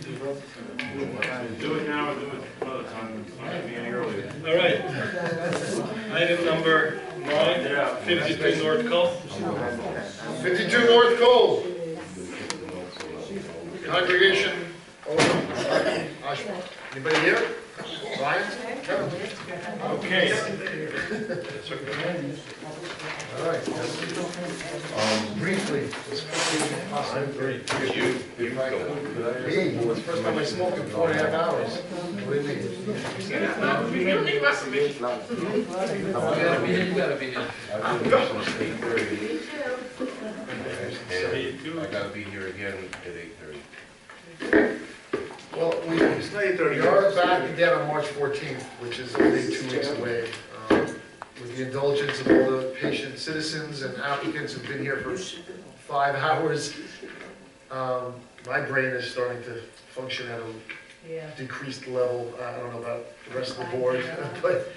Do it now or do it another time. It's not going to be any earlier. All right. Item number 9, 52 North Cole. 52 North Cole. Congregation. Anybody here? Ryan? Okay. All right. Briefly. I'm great. You go. Hey, it's the first time I smoked in 4.5 hours. What do you mean? You don't need my permission. You gotta be here, you gotta be here. I've been here since 8:30. And I gotta be here again at 8:30. Well, we It's not 8:30. we are back again on March 14th, which is only 2 weeks away. With the indulgence of all the patient citizens and applicants who've been here for 5 hours, my brain is starting to function at a decreased level. I don't know about the rest of the board, but,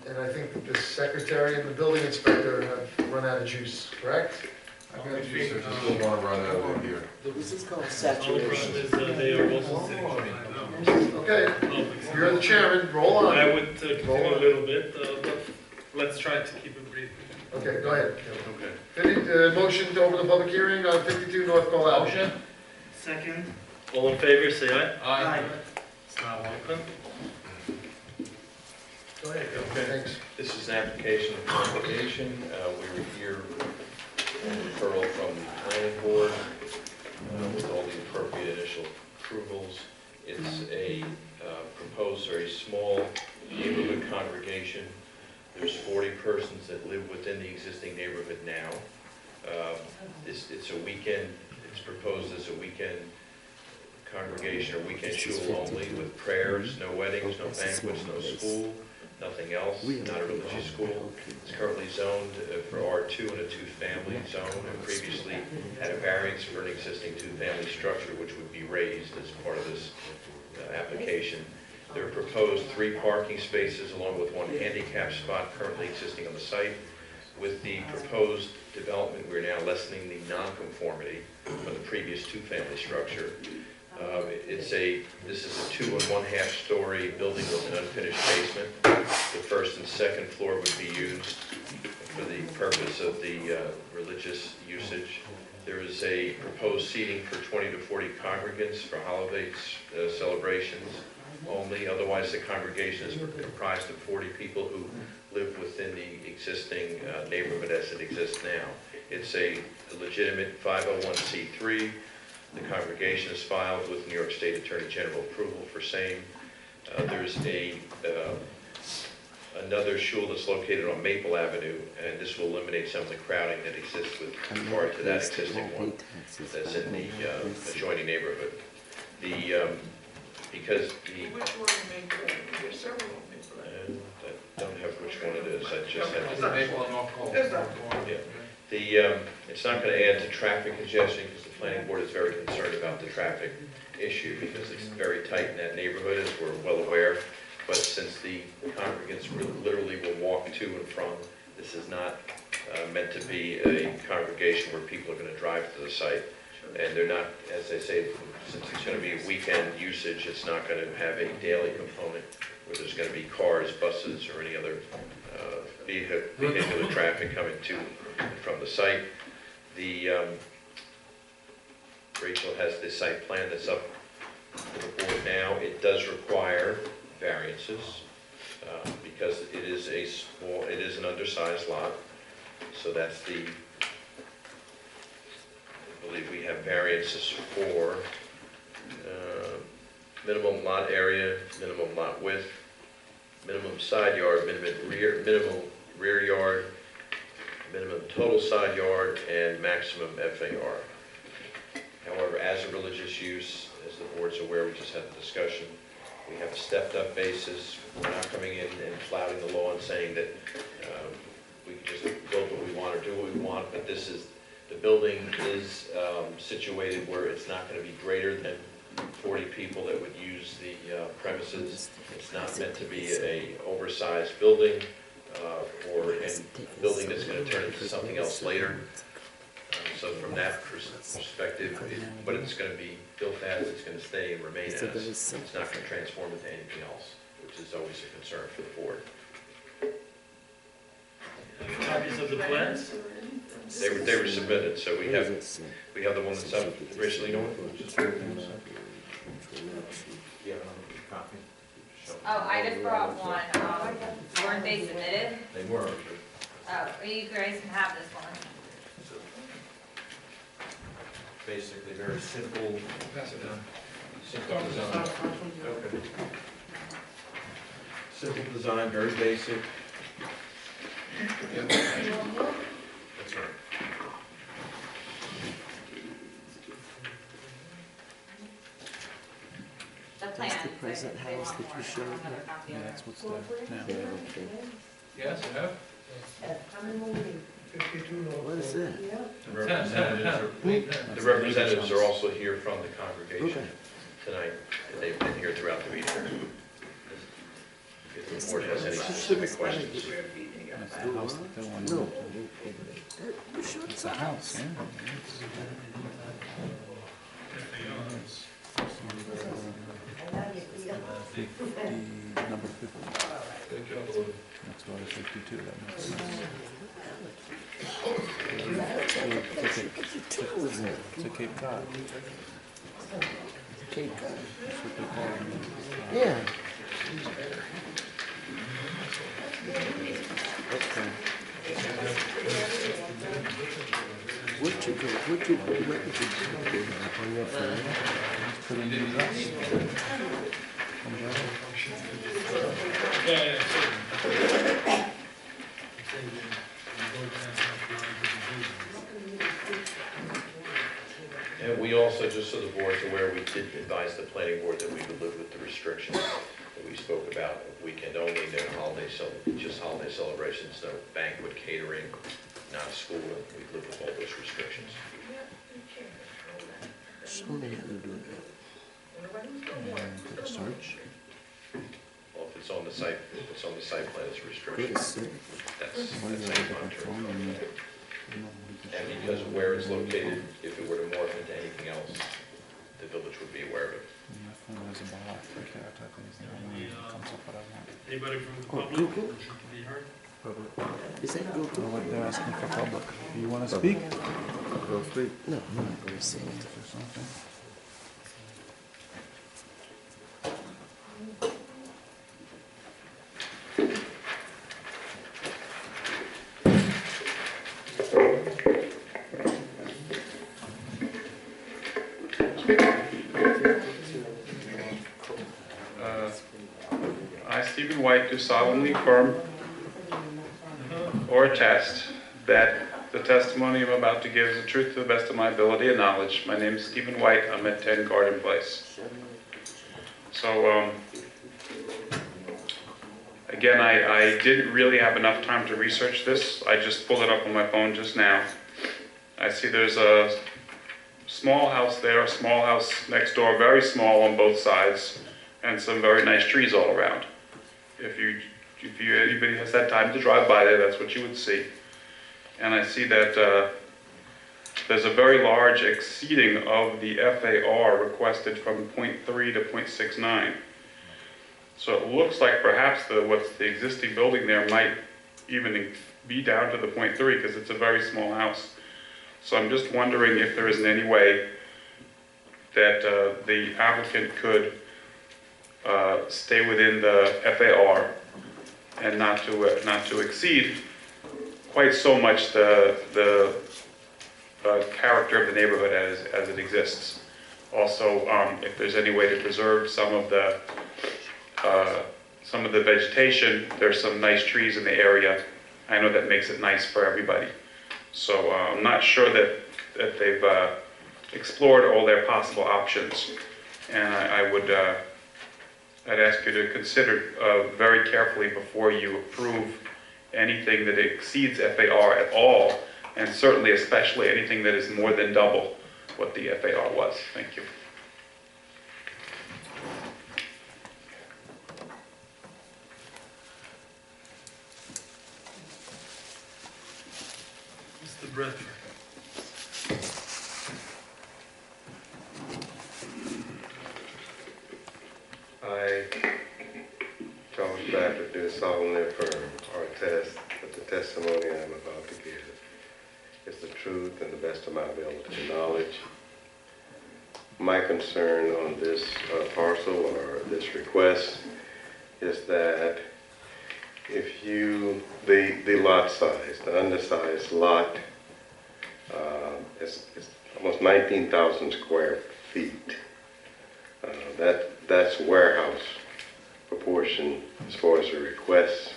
and I think that the secretary and the building inspector have run out of juice, correct? I got you, sir, just don't wanna run out of here. This is called All the saturation. problem is they are also sitting. Okay, you're the chairman, roll I on. would continue a little bit, but let's try to keep it brief. Okay, go ahead. Okay. Motion to open the public hearing on 52 North Cole Avenue. Second. All in favor, say aye. Aye. It's now open. Go ahead. Okay. Thanks. This is an application of congregation. We were here on referral from the planning board with all the appropriate initial approvals. It's a proposed very small neighborhood congregation. There's 40 persons that live within the existing neighborhood now. It's a weekend, it's proposed as a weekend congregation or weekend shul only with prayers, no weddings, no banquets, no school, nothing else, not a religious school. It's currently zoned for R2 and a 2-family zone, and previously had a variance for an existing 2-family structure which would be raised as part of this application. There are proposed 3 parking spaces along with 1 handicap spot currently existing on the site. With the proposed development, we're now lessening the nonconformity from the previous 2-family structure. This is a 2 1/2 story building with an unfinished basement. The first and second floor would be used for the purpose of the religious usage. There is a proposed seating for 20 to 40 congregants for holiday celebrations only. Otherwise, the congregation is comprised of 40 people who live within the existing neighborhood as it exists now. It's a legitimate 501c3. The congregation is filed with New York State Attorney General approval for same. There's another shul that's located on Maple Avenue, and this will eliminate some of the crowding that exists with regard to that existing one that's in the adjoining neighborhood. Because the Which one made that? There's several of them. I don't have which one it is. I just have It's the not Maple and North Cole. It's not. Yeah. It's not going to add to traffic congestion because the planning board is very concerned about the traffic issue because it's very tight in that neighborhood, as we're well aware. But since the congregants literally will walk to and from, this is not meant to be a congregation where people are going to drive to the site. And they're not, as I say, since it's going to be a weekend usage, it's not going to have a daily component where there's going to be cars, buses, or any other vehicular traffic coming to and from the site. Rachel has the site plan that's up to the board now. It does require variances because it is an undersized lot. So that's I believe we have variances for minimum lot area, minimum lot width, minimum side yard, minimum rear yard, minimum total side yard, and maximum FAR. However, as a religious use, as the board's aware, we just had the discussion, we have a stepped up basis. We're not coming in and flouting the law and saying that we can just build what we want or do what we want, but the building is situated where it's not going to be greater than 40 people that would use the premises. It's not meant to be an oversized building or a building that's going to turn into something else later. So from that perspective, what it's going to be built as, it's going to stay and remain as. It's not going to transform into anything else, which is always a concern for the board. Copies of the plans? They were submitted, so we have the one that's up originally. Oh, I just brought one, weren't they submitted? They were. Oh, you guys can have this one. Basically, very simple. Simple design. Okay. Simple design, very basic. That's right. The plan. That's the present house that you showed me? Yeah, that's what's there now. Yes, I have. What is that? The representatives are also here from the congregation Okay. tonight, and they've been here throughout the meeting. If the board has any specific questions. That's the house that they want to No. build. It's a house, yeah. Number 50. Next door is 52, that makes sense. It's a Cape Cod. Cape Cod. That's what they call it. Yeah. Okay. Where'd you go? What did you do on your phone? Put in these up. Umbrella. Yeah. And we also, just so the board's aware, we did advise the planning board that we would live with the restrictions that we spoke about, weekend only, no holiday, just holiday celebrations, no banquet catering, not school, we'd live with all those restrictions. Somebody had to do that. And put a search. Well, if it's on the site, plan, it's Good restrictions. sick. That's Why do I how look you at my monitor it. phone and, And because of where it's located, if it were to morph into anything else, the village would be aware of it. my phone has a bar, I can't type anything. I don't know if it comes up what I want. Anybody from the Oh, public? Google? Can be heard? Is that Google? Oh, they're asking for public. You want to speak? Go free. No, I'm not going to say it. Or something? I, Stephen White, do solemnly affirm or attest that the testimony I'm about to give is the truth to the best of my ability and knowledge. My name is Stephen White. I'm at 10 Garden Place. So, again, I didn't really have enough time to research this. I just pulled it up on my phone just now. I see there's a small house there, a small house next door, very small on both sides, and some very nice trees all around. If anybody has had time to drive by there, that's what you would see. And I see that there's a very large exceeding of the FAR requested from 0.3 to 0.69. So it looks like perhaps what's the existing building there might even be down to the 0.3 because it's a very small house. So I'm just wondering if there isn't any way that the applicant could stay within the FAR and not to exceed quite so much the character of the neighborhood as it exists. Also, if there's any way to preserve some of the vegetation, there's some nice trees in the area. I know that makes it nice for everybody. So I'm not sure that they've explored all their possible options, and I'd ask you to consider very carefully before you approve anything that exceeds FAR at all, and certainly especially anything that is more than double what the FAR was. Thank you. Mr. Bradford. I, Charles Bradford, do solemnly affirm or attest that the testimony I am about to give is the truth and the best of my ability and knowledge. My concern on this parcel or this request is that if you, the lot size, the undersized lot, is almost 19,000 square feet. That's warehouse proportion as far as the request.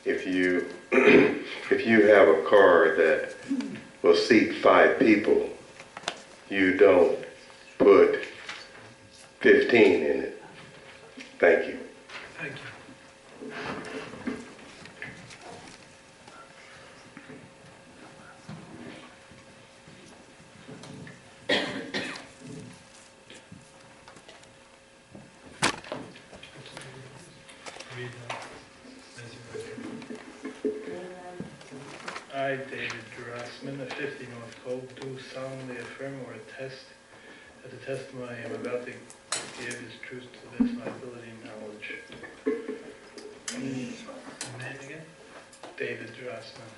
If you if you have a car that will seat 5 people, you don't put 15 in it. Thank you. Thank you. I, David Drassman, of 50 North Cove, do solemnly affirm or attest that the testimony I am about to give is truth to the best of my ability and knowledge. Name again? David Drassman.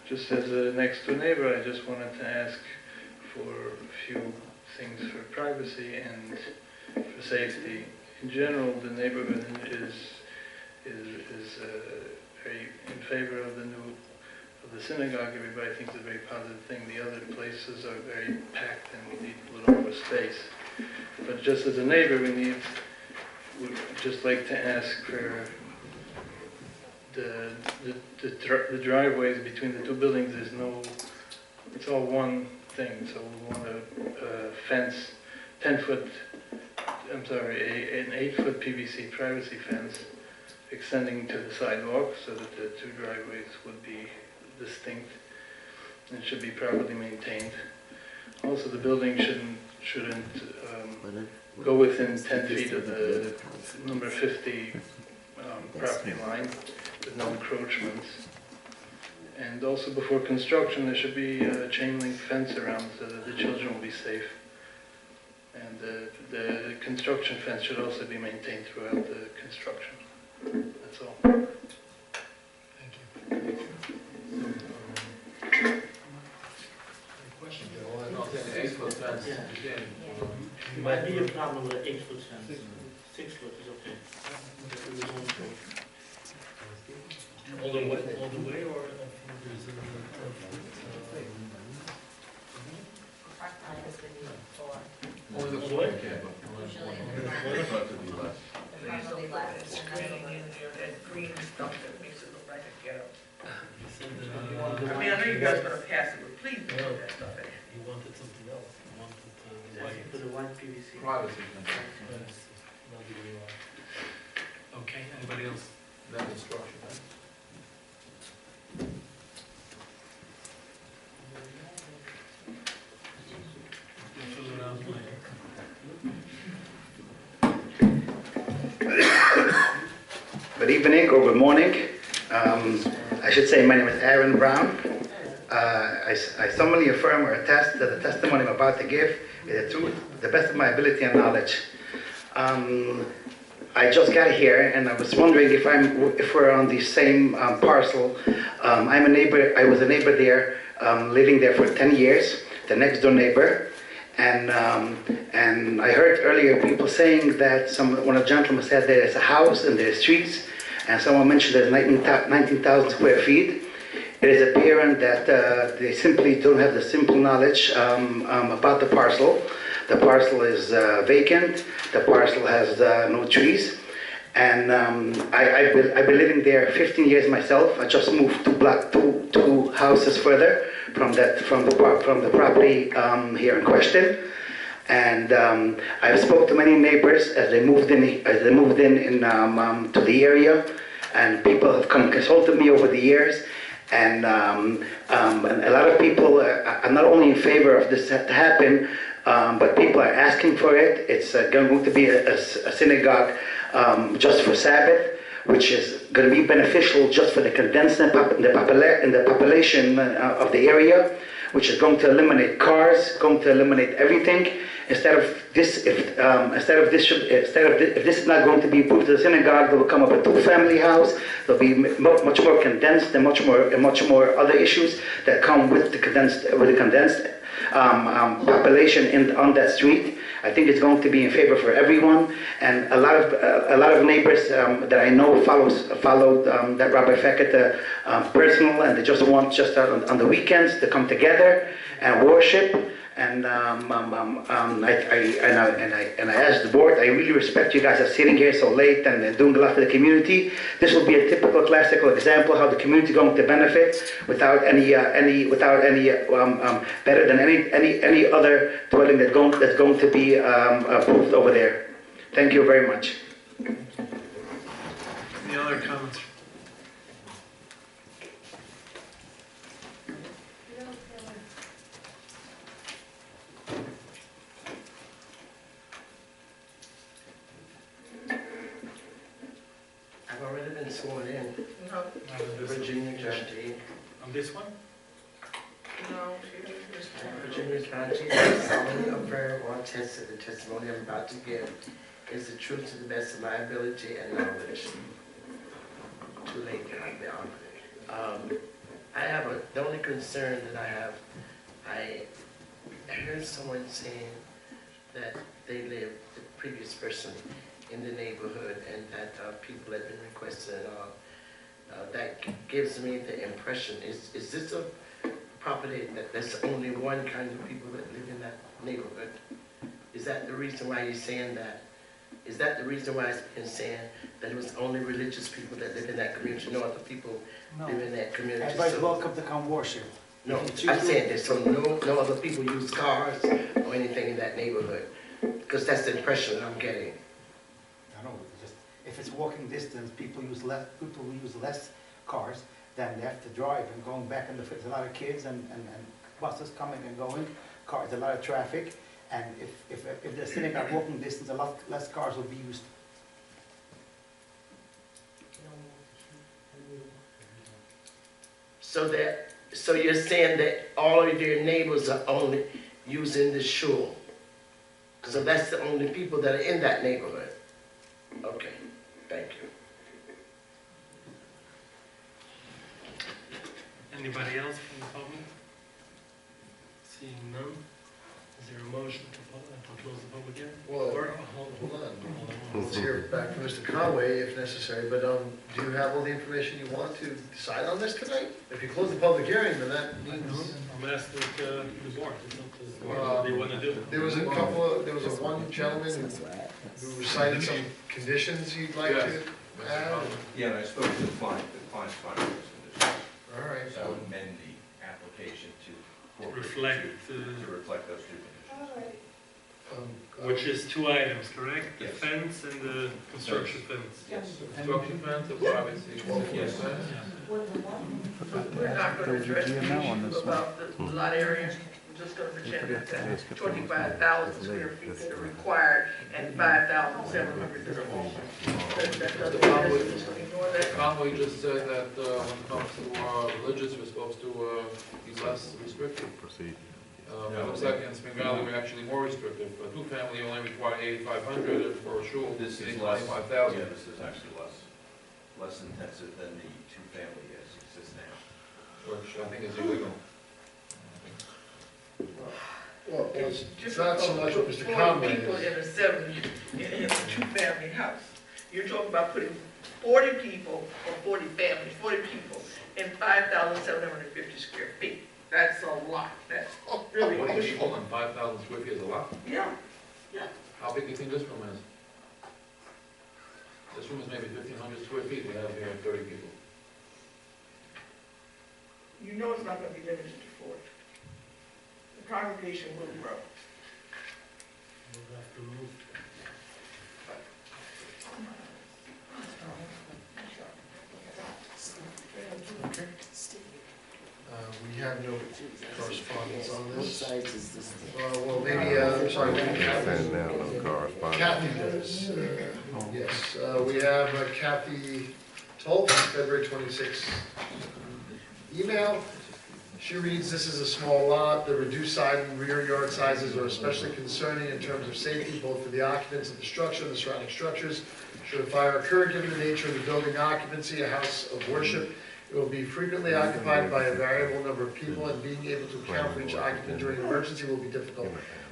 Just as a next door neighbor, I just wanted to ask for a few things for privacy and for safety. In general, the neighborhood is very in favor of the synagogue. Everybody thinks it's a very positive thing. The other places are very packed and need a little more space. But just as a neighbor, we'd just like to ask for the driveways between the two buildings. It's all one thing. So we want a fence, 10-foot. I'm sorry, an 8-foot PVC privacy fence extending to the sidewalk so that the two driveways would be distinct and should be properly maintained. Also, the building shouldn't go within 10 feet of the number 50 property line with no encroachments. And also, before construction, there should be a chain link fence around so that the children will be safe. And the construction fence should also be maintained throughout the construction. That's all. Thank you. Any questions? It might be a problem with 8-foot fence. 6 foot is okay. All the way or? All the way? Probably less. That green stuff that makes it look like a ghetto. I mean, I know you guys are gonna pass it, but please don't put that stuff in. You wanted something else. You wanted white. Put the white PVC. Privacy. Okay, anybody else? That instruction. Good evening or good morning. I should say my name is Aaron Brown. I solemnly affirm or attest that the testimony I'm about to give is the truth, the best of my ability and knowledge. I just got here and I was wondering if we're on the same parcel. I'm a neighbor. I was a neighbor there, living there for 10 years. The next door neighbor. And I heard earlier people saying that one of the gentlemen said there's a house and there's streets, and someone mentioned there's 19,000 square feet. It is apparent that they simply don't have the simple knowledge about the parcel. The parcel is vacant. The parcel has no trees. And I've been living there 15 years myself. I just moved two houses further from the property here in question. And I've spoke to many neighbors as they moved in to the area, and people have come consulted me over the years. And a lot of people are not only in favor of this to happen, but people are asking for it. It's going to be a synagogue just for Sabbath, which is going to be beneficial just for the condensed in the population of the area. which is going to eliminate cars, going to eliminate everything. Instead of this, if this is not going to be approved to the synagogue, there will come up a two-family house. There'll be much more condensed and much more other issues that come with the condensed population on that street. I think it's going to be in favor for everyone, and a lot of neighbors that I know followed that Rabbi Fekete personal, and they just want on the weekends to come together and worship. And I asked the board, I really respect you guys are sitting here so late and doing a lot for the community. This will be a typical classical example how the community is going to benefit without any better than any other dwelling that's going to be approved over there. Thank you very much. Any other comments? I've already been sworn in. No, Virginia County. On this one? no, she doesn't respond. Virginia County, I solemnly affirm or attest that the testimony I'm about to give is the truth to the best of my ability and knowledge. Too late now. I have the only concern that I have, I heard someone saying that they lived, the previous person, in the neighborhood, and that people had been requested and all. That gives me the impression, is this a property that's only one kind of people that live in that neighborhood? Is that the reason why you're saying that? Is that the reason why it's been saying that it was only religious people that live in that community, no other people live in that community? Everybody's welcome to come worship. No, I'm saying this, so no other people use cars or anything in that neighborhood? Because that's the impression that I'm getting. I don't know, just, if it's walking distance, people use less cars than they have to drive and going back and there's a lot of kids and buses coming and going, cars, a lot of traffic. And if the synagogue walking distance, a lot less cars will be used. So you're saying that all of your neighbors are only using the shul? So that's the only people that are in that neighborhood? Okay, thank you. Anybody else from the public? Seeing none, is there a motion to close the public hearing? Well, Or, hold on. Let's hear back from Mr. Conway if necessary, but do you have all the information you want to decide on this tonight? If you close the public hearing, then that means... I'm asking the board, what do you want to do? There was one gentleman who recited some conditions he'd like to add. Yeah, and I spoke to the client finding those conditions. All right. So I would amend the application to Reflect, reflect those two conditions. which is two items, correct? The Yes. fence and the construction fence. Yes. Construction fence or privacy? Yes. We're not gonna address the issue about the lot area, we're just gonna pretend that 25,000 square feet that are required and 5,700 that are open. Just ignore that. Conway just said that when it comes to religious, we're supposed to be less restrictive. It looks like in Spring Valley, we're actually more restrictive. For a two-family, you only require 8,500, and for a shul, This it's is less, 25,000. yeah, this is actually less intensive than the two-family as exists now. Which I think is illegal. Well, It's it's not so much what Mr. difficult Conway for 40 people is. in a 70, in a two-family house. You're talking about putting 40 people, or 40 families, 40 people in 5,750 square feet. That's a lot, that's really What is pushing. hold on, 5,000 square feet is a lot. Yeah, How big do you think this room is? This room is maybe 1,500 square feet, we have here 30 people. you know it's not gonna be limited to 40. The congregation will grow. We'll have to move. We have no correspondence on What this. size is this? Well, maybe, I'm sorry, maybe And now no correspondence. Kathy does. Yes, we have Kathy Tolt, February 26th email. She reads, "This is a small lot. The reduced side and rear yard sizes are especially concerning in terms of safety, both for the occupants of the structure and the surrounding structures. Should a fire occur, given the nature of the building occupancy, a house of worship, it will be frequently occupied by a variable number of people, and being able to account for each occupant during an emergency will be difficult.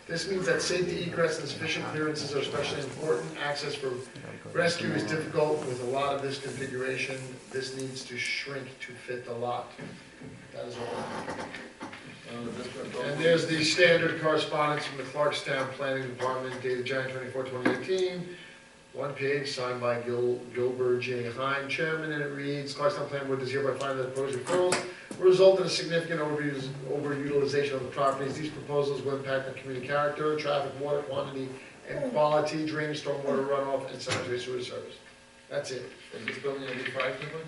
This means that safety egress and sufficient clearances are especially important. Access for rescue is difficult with a lot of this configuration. This needs to shrink to fit the lot." That is all. And there's the standard correspondence from the Clarkstown Planning Department dated January 24, 2018. One page, signed by Gilbert J. Hine, Chairman, and it reads, "Clarkstown Planning Board does hereby find that the proposed referrals will result in a significant overutilization of the properties. These proposals will impact the community character, traffic, water quantity, and quality, drainage, stormwater runoff, and sanitary sewer service." That's it. Is this building gonna be fire sprinkler?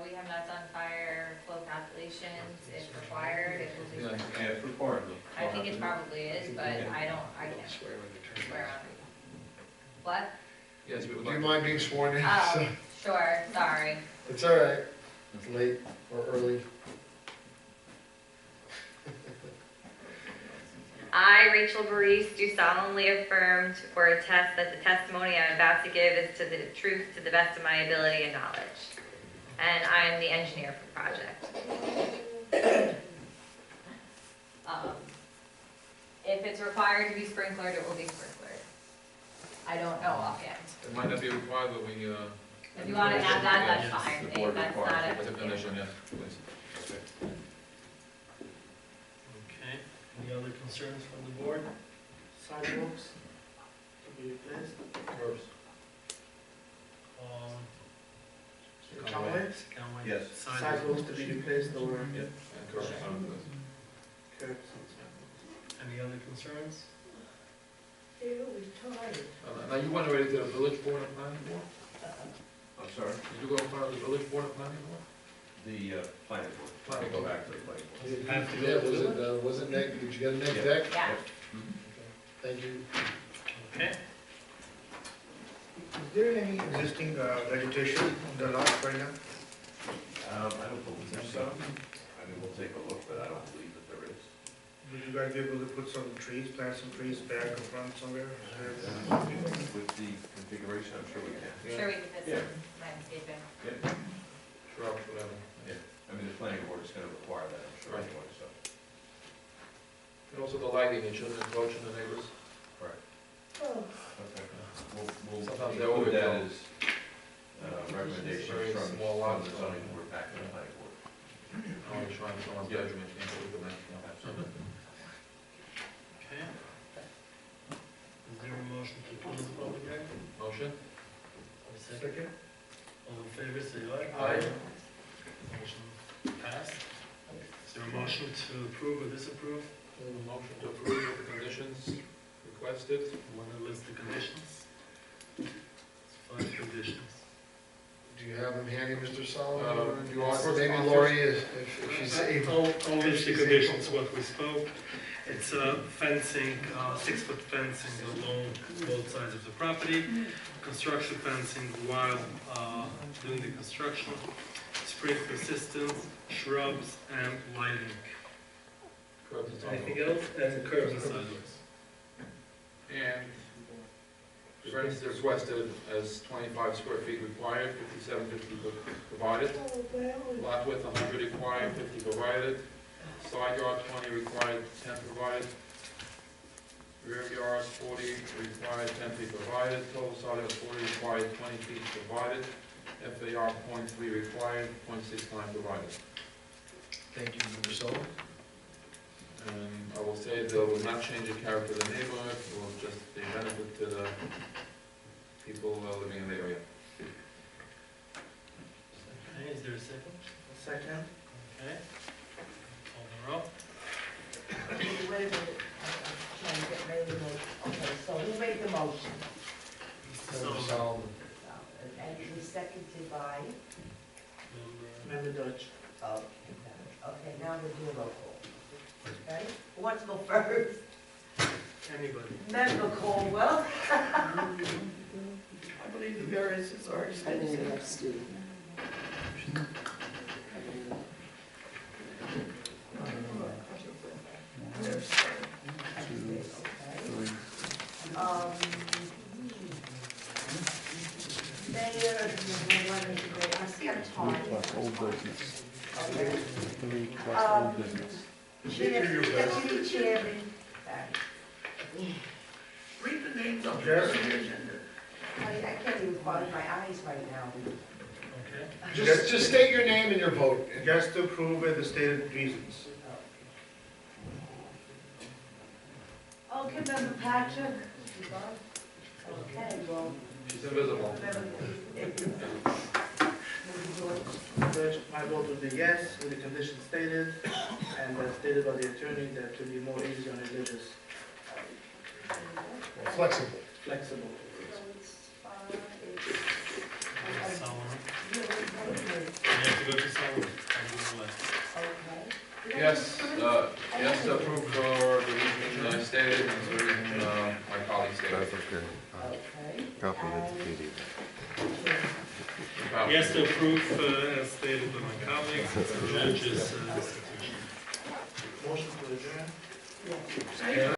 We have not done fire flow calculations, if required, it will be. Yeah, it's required. I think it probably is, but I can't swear on it. What? Yes, we would Do you like. mind being sworn in? Oh, sure, sorry. It's all right. It's late or early. I, Rachel Baris, do solemnly affirm or attest that the testimony I'm about to give is to the truth to the best of my ability and knowledge. And I am the engineer for the project. If it's required to be sprinklered, it will be sprinklered. I don't know offhand. It might not be required, but we, If you want to add that, that's fine. The board That's requires not it. as a a. condition, yes, please. Okay, any other concerns from the board? Sidewalks to be replaced? Curbs. Conway? Yes. Sidewalks to be replaced or Yeah, and curbs. curbs? Any other concerns? Now, you went already to the village board and planning board? I'm sorry? Did you go in front of the village board and planning board? The planning board. Planning Go board. back to the planning board. Does it have to Yeah, go to was the? it, was it neg, did you get a neg Yeah. deck? Yeah. Thank you. Okay. Is there any existing vegetation in the lot right now? I don't believe so. I mean, we'll take a look, but I don't believe that there is. Would you guys be able to put some trees, plant some trees back in front somewhere? With the configuration, I'm sure we can. Sure, we can fit Yeah. some landscaping. Shrubs, whatever. I mean, the planning board is gonna require that, I'm sure, Right. anyway, so. And also the lighting, it shouldn't encroach on the neighbors. Okay. We'll Sometimes they include that overkill. as recommendations Very from small from lots. the zoning board back to the planning board. Only trying someone's Yeah. bedroom, you can't put them in. Absolutely. Okay. Is there a motion to close the public hearing? Motion? Or second? All in favor, say aye. Aye. Motion passed. Is there a motion to approve or disapprove? Motion to approve with the conditions requested. Want to list the conditions? It's 5 conditions. Do you have them handy, Mr. Solomon? Or do you well, want, first maybe off, Lori, if she's able. I'll list the conditions, what we spoke. It's fencing, 6-foot fencing along both sides of the property, construction fencing while doing the construction, sprinkler systems, shrubs, and lighting. Curbs and Anything sidewalks. else? And curbs and sidewalks. And variance is requested as 25 square feet required, 5750 provided. Lot width 100 required, 50 provided. Side yard 20 required, 10 provided. Rear yard 40 required, 10 feet provided. Total side yard 40 required, 20 feet provided. FAR .3 required, .69 provided. Thank you, Mr. Solomon. And I will say that will not change the character of the neighborhood, it will just be a benefit to the people living in the area. Okay, is there a second? Second? Okay. Call the roll. Wait a minute, I'm trying to get ready to make, okay, so who made the motion? Mr. Solomon. And it was seconded by? Member Member Dutch. Okay, now we'll do a roll call. Okay, who wants to go first? Anybody? Member Caldwell? I believe the variances are extensive. Mayor, I see I'm talking. Plus old business. Okay. 3 plus old business. Deputy Chairman. Read the names of Yes. the agenda. I can't even find my eyes right now. Okay. Just state your name and your vote. Just to prove the stated reasons. Okay, Member Patrick. Okay, well. She's invisible. Judge, my vote would be yes, with the conditions stated, and stated by the attorney that to be more easy on religious, Flexible. flexible. Solomon. You have to go to Solomon. I'll do the list. Yes, yes to approve for the reason stated, and the reason my colleague stated. Okay. Yes to approve, as stated by my colleagues, it's the judge's institution. Motion to adjourn? Yes.